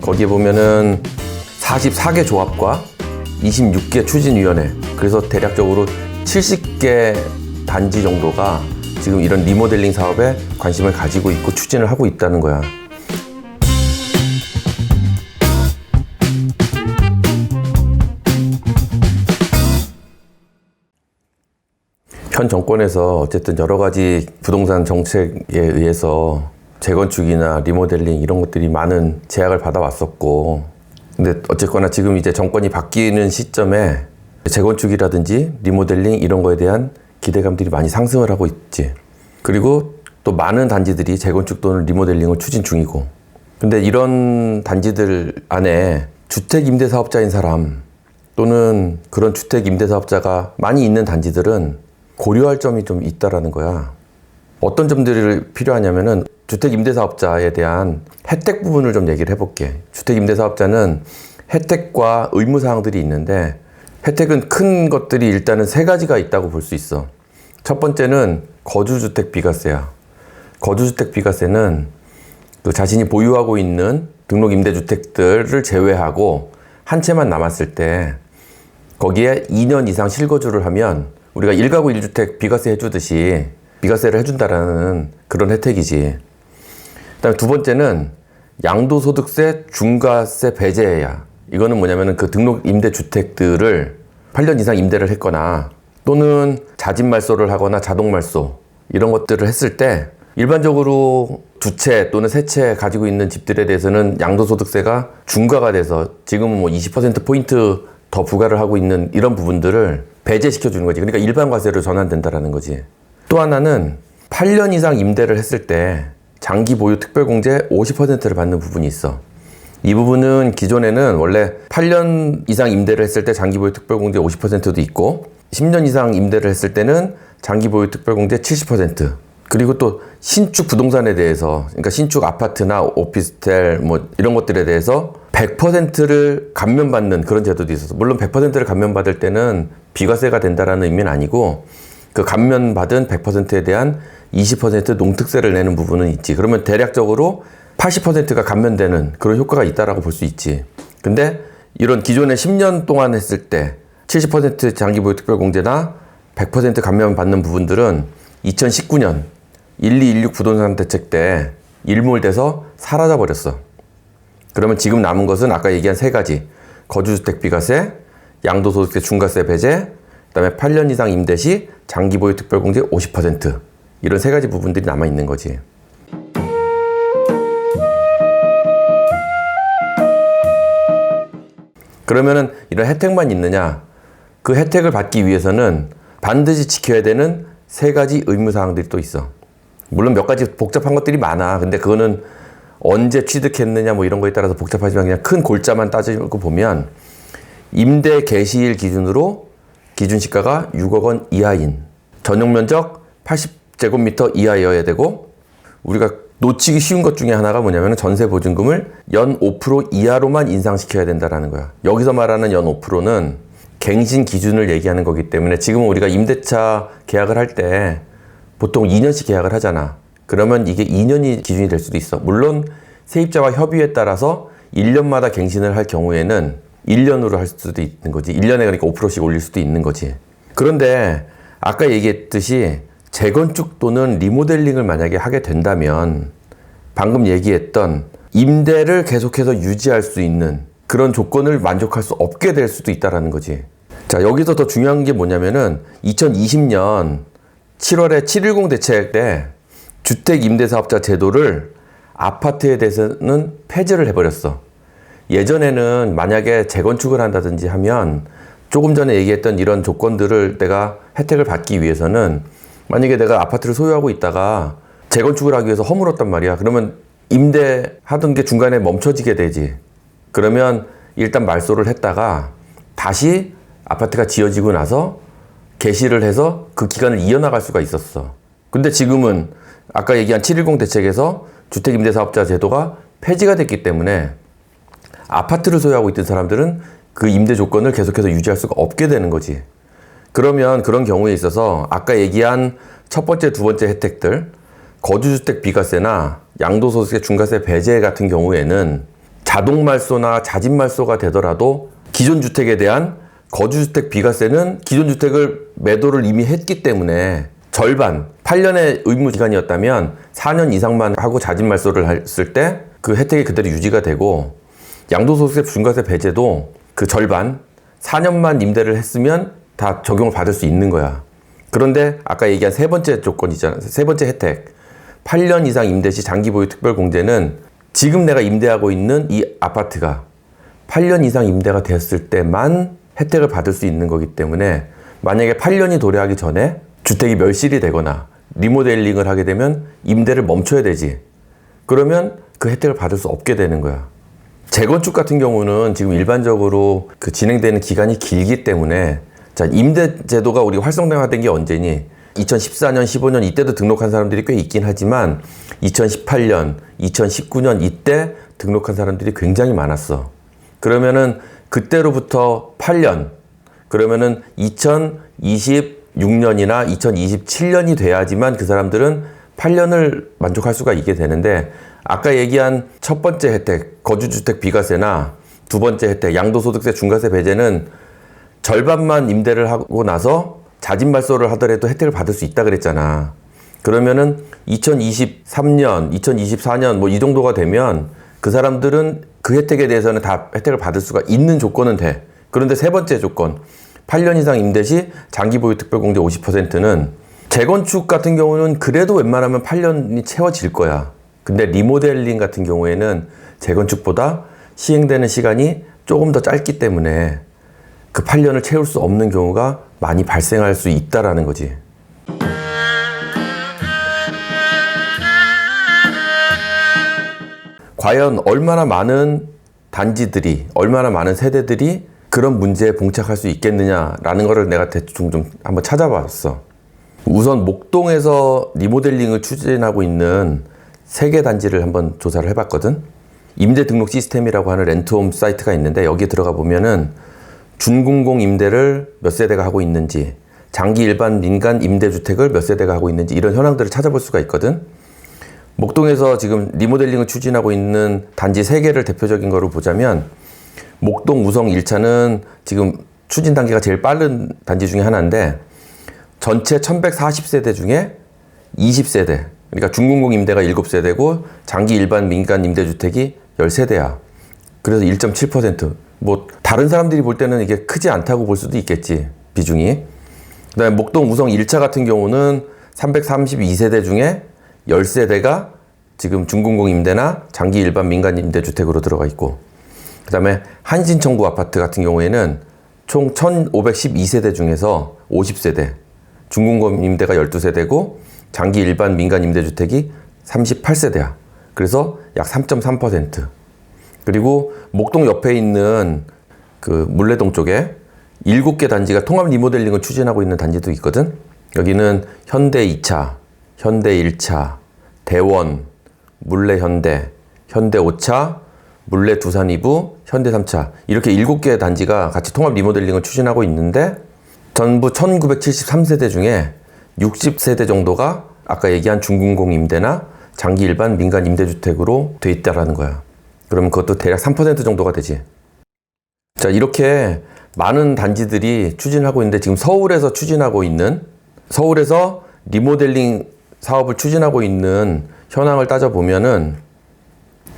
거기에 보면은 44개 조합과 26개 추진위원회, 그래서 대략적으로 70개 단지 정도가 지금 이런 리모델링 사업에 관심을 가지고 있고 추진을 하고 있다는 거야. 현 정권에서 어쨌든 여러 가지 부동산 정책에 의해서 재건축이나 리모델링 이런 것들이 많은 제약을 받아왔었고, 근데 어쨌거나 지금 이제 정권이 바뀌는 시점에 재건축이라든지 리모델링 이런 거에 대한 기대감들이 많이 상승을 하고 있지. 그리고 또 많은 단지들이 재건축 또는 리모델링을 추진 중이고, 근데 이런 단지들 안에 주택 임대 사업자인 사람 또는 그런 주택 임대 사업자가 많이 있는 단지들은 고려할 점이 좀 있다라는 거야. 어떤 점들이 필요하냐면은 주택 임대 사업자에 대한 혜택 부분을 좀 얘기를 해볼게. 주택 임대 사업자는 혜택과 의무 사항들이 있는데, 혜택은 큰 것들이 일단은 세 가지가 있다고 볼 수 있어. 첫 번째는 거주주택 비과세야. 거주주택 비과세는 그 자신이 보유하고 있는 등록 임대주택들을 제외하고 한 채만 남았을 때 거기에 2년 이상 실거주를 하면 우리가 1가구 1주택 비과세 해주듯이 비과세를 해준다라는 그런 혜택이지. 그다음에 두 번째는 양도소득세 중과세 배제야. 이거는 뭐냐면은 그 등록 임대주택들을 8년 이상 임대를 했거나 또는 자진 말소를 하거나 자동 말소 이런 것들을 했을 때 일반적으로 두 채 또는 세 채 가지고 있는 집들에 대해서는 양도소득세가 중과가 돼서 지금은 뭐 20%포인트 더 부과를 하고 있는 이런 부분들을 배제시켜 주는 거지. 그러니까 일반 과세로 전환된다라는 거지. 또 하나는 8년 이상 임대를 했을 때 장기 보유 특별공제 50%를 받는 부분이 있어. 이 부분은 기존에는 원래 8년 이상 임대를 했을 때 장기 보유 특별공제 50%도 있고 10년 이상 임대를 했을 때는 장기 보유 특별공제 70%, 그리고 또 신축 부동산에 대해서, 그러니까 신축 아파트나 오피스텔 뭐 이런 것들에 대해서 100%를 감면받는 그런 제도도 있어서, 물론 100%를 감면받을 때는 비과세가 된다라는 의미는 아니고 그 감면받은 100%에 대한 20% 농특세를 내는 부분은 있지. 그러면 대략적으로 80%가 감면되는 그런 효과가 있다라고 볼 수 있지. 근데 이런 기존에 10년 동안 했을 때 70% 장기보유 특별공제나 100% 감면받는 부분들은 2019년 1216 부동산 대책 때 일몰돼서 사라져 버렸어. 그러면 지금 남은 것은 아까 얘기한 세 가지: 거주주택 비과세, 양도소득세 중과세 배제, 그다음에 8년 이상 임대 시 장기보유 특별공제 50%, 이런 세 가지 부분들이 남아 있는 거지. 그러면은 이런 혜택만 있느냐? 그 혜택을 받기 위해서는 반드시 지켜야 되는 세 가지 의무사항들이 또 있어. 물론 몇 가지 복잡한 것들이 많아. 근데 그거는 언제 취득했느냐 뭐 이런 거에 따라서 복잡하지만 그냥 큰 골자만 따지고 보면, 임대 개시일 기준으로 기준시가가 6억 원 이하인, 전용면적 80제곱미터 이하여야 되고, 우리가 놓치기 쉬운 것 중에 하나가 뭐냐면 전세보증금을 연 5% 이하로만 인상시켜야 된다라는 거야. 여기서 말하는 연 5%는 갱신 기준을 얘기하는 거기 때문에, 지금 우리가 임대차 계약을 할 때 보통 2년씩 계약을 하잖아. 그러면 이게 2년이 기준이 될 수도 있어. 물론 세입자와 협의에 따라서 1년마다 갱신을 할 경우에는 1년으로 할 수도 있는 거지. 1년에 그러니까 5%씩 올릴 수도 있는 거지. 그런데 아까 얘기했듯이 재건축 또는 리모델링을 만약에 하게 된다면 방금 얘기했던 임대를 계속해서 유지할 수 있는 그런 조건을 만족할 수 없게 될 수도 있다는 거지. 자, 여기서 더 중요한 게 뭐냐면은 2020년 7월에 710 대책 때 주택임대사업자 제도를 아파트에 대해서는 폐지를 해버렸어. 예전에는 만약에 재건축을 한다든지 하면 조금 전에 얘기했던 이런 조건들을 내가 혜택을 받기 위해서는, 만약에 내가 아파트를 소유하고 있다가 재건축을 하기 위해서 허물었단 말이야. 그러면 임대하던 게 중간에 멈춰지게 되지. 그러면 일단 말소를 했다가 다시 아파트가 지어지고 나서 개시를 해서 그 기간을 이어나갈 수가 있었어. 근데 지금은 아까 얘기한 710 대책에서 주택임대사업자 제도가 폐지가 됐기 때문에 아파트를 소유하고 있던 사람들은 그 임대 조건을 계속해서 유지할 수가 없게 되는 거지. 그러면 그런 경우에 있어서 아까 얘기한 첫 번째, 두 번째 혜택들, 거주주택 비과세나 양도소득세 중과세 배제 같은 경우에는 자동 말소나 자진 말소가 되더라도 기존 주택에 대한 거주주택 비과세는 기존 주택을 매도를 이미 했기 때문에 절반, 8년의 의무 기간이었다면 4년 이상만 하고 자진 말소를 했을 때 그 혜택이 그대로 유지가 되고, 양도소득세 중과세 배제도 그 절반, 4년만 임대를 했으면 다 적용을 받을 수 있는 거야. 그런데 아까 얘기한 세 번째 조건이잖아. 세 번째 혜택. 8년 이상 임대 시 장기 보유 특별 공제는 지금 내가 임대하고 있는 이 아파트가 8년 이상 임대가 되었을 때만 혜택을 받을 수 있는 거기 때문에, 만약에 8년이 도래하기 전에 주택이 멸실이 되거나 리모델링을 하게 되면 임대를 멈춰야 되지. 그러면 그 혜택을 받을 수 없게 되는 거야. 재건축 같은 경우는 지금 일반적으로 그 진행되는 기간이 길기 때문에, 자, 임대 제도가 우리가 활성화된 게 언제니? 2014년, 15년 이때도 등록한 사람들이 꽤 있긴 하지만 2018년, 2019년 이때 등록한 사람들이 굉장히 많았어. 그러면은 그때로부터 8년, 그러면은 2026년이나 2027년이 돼야지만 그 사람들은 8년을 만족할 수가 있게 되는데, 아까 얘기한 첫 번째 혜택, 거주주택 비과세나 두 번째 혜택, 양도소득세 중과세 배제는 절반만 임대를 하고 나서 자진 말소를 하더라도 혜택을 받을 수 있다 그랬잖아. 그러면은 2023년, 2024년 뭐 이 정도가 되면 그 사람들은 그 혜택에 대해서는 다 혜택을 받을 수가 있는 조건은 돼. 그런데 세 번째 조건, 8년 이상 임대 시 장기 보유 특별 공제 50%는 재건축 같은 경우는 그래도 웬만하면 8년이 채워질 거야. 근데 리모델링 같은 경우에는 재건축보다 시행되는 시간이 조금 더 짧기 때문에 그 8년을 채울 수 없는 경우가 많이 발생할 수 있다라는 거지. 과연 얼마나 많은 단지들이, 얼마나 많은 세대들이 그런 문제에 봉착할 수 있겠느냐라는 거를 내가 대충 좀 한번 찾아봤어. 우선 목동에서 리모델링을 추진하고 있는 3개 단지를 한번 조사를 해봤거든. 임대 등록 시스템이라고 하는 렌트홈 사이트가 있는데, 여기에 들어가 보면은 준공공 임대를 몇 세대가 하고 있는지, 장기 일반 민간 임대주택을 몇 세대가 하고 있는지, 이런 현황들을 찾아볼 수가 있거든. 목동에서 지금 리모델링을 추진하고 있는 단지 3개를 대표적인 거로 보자면, 목동 우성 1차는 지금 추진 단계가 제일 빠른 단지 중에 하나인데, 전체 1140세대 중에 20세대, 그러니까 준공공 임대가 7세대고 장기 일반 민간 임대주택이 10세대야. 그래서 1.7%. 뭐 다른 사람들이 볼 때는 이게 크지 않다고 볼 수도 있겠지, 비중이. 그다음에 목동 우성 1차 같은 경우는 332세대 중에 10세대가 지금 준공공 임대나 장기 일반 민간 임대주택으로 들어가 있고, 그다음에 한신청구 아파트 같은 경우에는 총 1512세대 중에서 50세대, 준공공 임대가 12세대고 장기 일반 민간 임대주택이 38세대야. 그래서 약 3.3%. 그리고 목동 옆에 있는 그 물레동 쪽에 7개 단지가 통합 리모델링을 추진하고 있는 단지도 있거든. 여기는 현대 2차, 현대 1차, 대원, 물레 현대, 현대 5차, 물레 두산 2부, 현대 3차, 이렇게 7개 단지가 같이 통합 리모델링을 추진하고 있는데, 전부 1973세대 중에 60세대 정도가 아까 얘기한 준공공 임대나 장기 일반 민간 임대주택으로 돼 있다라는 거야. 그러면 그것도 대략 3% 정도가 되지. 자, 이렇게 많은 단지들이 추진하고 있는데, 지금 서울에서 리모델링 사업을 추진하고 있는 현황을 따져보면은,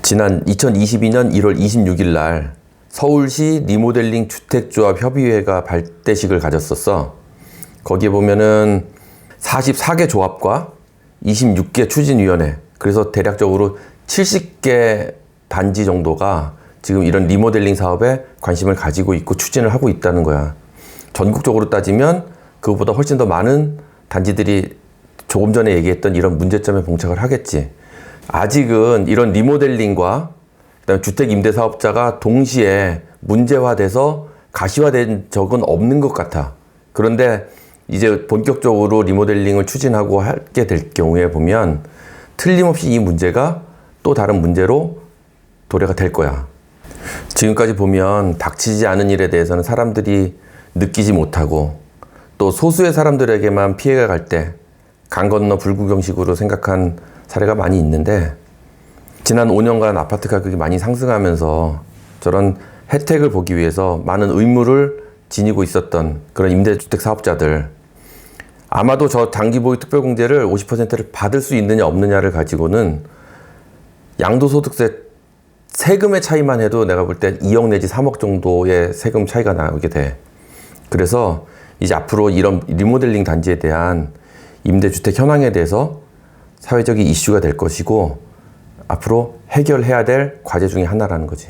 지난 2022년 1월 26일 날 서울시 리모델링 주택조합 협의회가 발대식을 가졌었어. 거기에 보면은 44개 조합과 26개 추진위원회, 그래서 대략적으로 70개 단지 정도가 지금 이런 리모델링 사업에 관심을 가지고 있고 추진을 하고 있다는 거야. 전국적으로 따지면 그것보다 훨씬 더 많은 단지들이 조금 전에 얘기했던 이런 문제점에 봉착을 하겠지. 아직은 이런 리모델링과 그다음에 주택 임대 사업자가 동시에 문제화돼서 가시화된 적은 없는 것 같아. 그런데 이제 본격적으로 리모델링을 추진하고 하게 될 경우에 보면 틀림없이 이 문제가 또 다른 문제로 도래가 될 거야. 지금까지 보면 닥치지 않은 일에 대해서는 사람들이 느끼지 못하고, 또 소수의 사람들에게만 피해가 갈 때 강 건너 불구경식으로 생각한 사례가 많이 있는데, 지난 5년간 아파트 가격이 많이 상승하면서 저런 혜택을 보기 위해서 많은 의무를 지니고 있었던 그런 임대주택 사업자들, 아마도 저 단기보유 특별공제를 50%를 받을 수 있느냐 없느냐를 가지고는 양도소득세 세금의 차이만 해도 내가 볼 때 2억 내지 3억 정도의 세금 차이가 나오게 돼. 그래서 이제 앞으로 이런 리모델링 단지에 대한 임대주택 현황에 대해서 사회적인 이슈가 될 것이고 앞으로 해결해야 될 과제 중에 하나라는 거지.